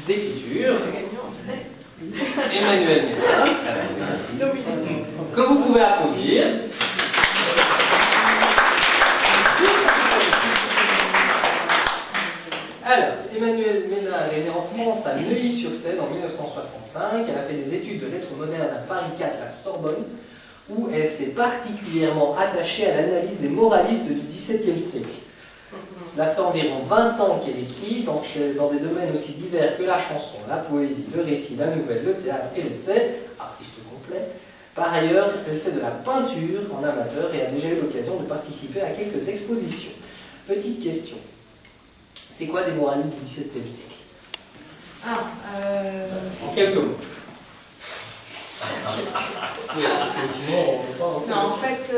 d'écriture, Emmanuel Ménard, que vous pouvez applaudir. Alors, Emmanuel Ménard est né en France à Neuilly-sur-Seine en 1965. Elle a fait des études de lettres modernes à Paris 4, la Sorbonne, où elle s'est particulièrement attachée à l'analyse des moralistes du XVIIe siècle. Cela fait environ 20 ans qu'elle écrit dans des domaines aussi divers que la chanson, la poésie, le récit, la nouvelle, le théâtre et l'essai, artiste complet. Par ailleurs, elle fait de la peinture en amateur et a déjà eu l'occasion de participer à quelques expositions. Petite question. C'est quoi des moralistes du XVIIe siècle? En quelques mots. Non, en fait,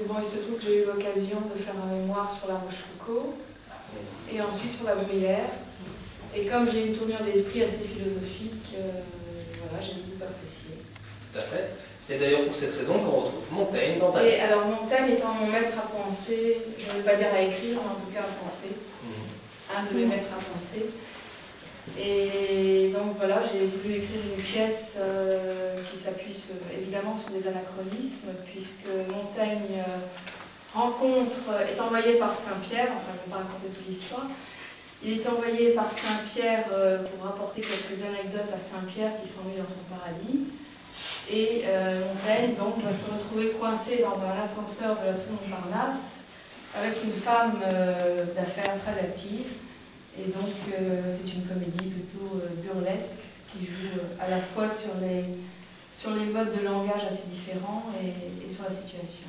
bon, il se trouve que j'ai eu l'occasion de faire un mémoire sur la Rochefoucauld et ensuite sur la Bruyère. Et comme j'ai une tournure d'esprit assez philosophique, voilà, j'ai beaucoup apprécié. Tout à fait. C'est d'ailleurs pour cette raison qu'on retrouve Montaigne dans ta liste. Et alors Montaigne étant mon maître à penser, je ne vais pas dire à écrire, mais en tout cas à penser. Un de mes maîtres à penser. Et donc voilà, j'ai voulu écrire une pièce qui s'appuie évidemment sur des anachronismes, puisque Montaigne est envoyé par Saint-Pierre, enfin je ne vais pas raconter toute l'histoire, il est envoyé par Saint-Pierre pour rapporter quelques anecdotes à Saint-Pierre qui s'ennuie dans son paradis. Et Montaigne donc va se retrouver coincé dans un ascenseur de la tour Montparnasse avec une femme d'affaires très active. Et donc c'est une comédie plutôt burlesque qui joue à la fois sur les modes de langage assez différents et sur la situation.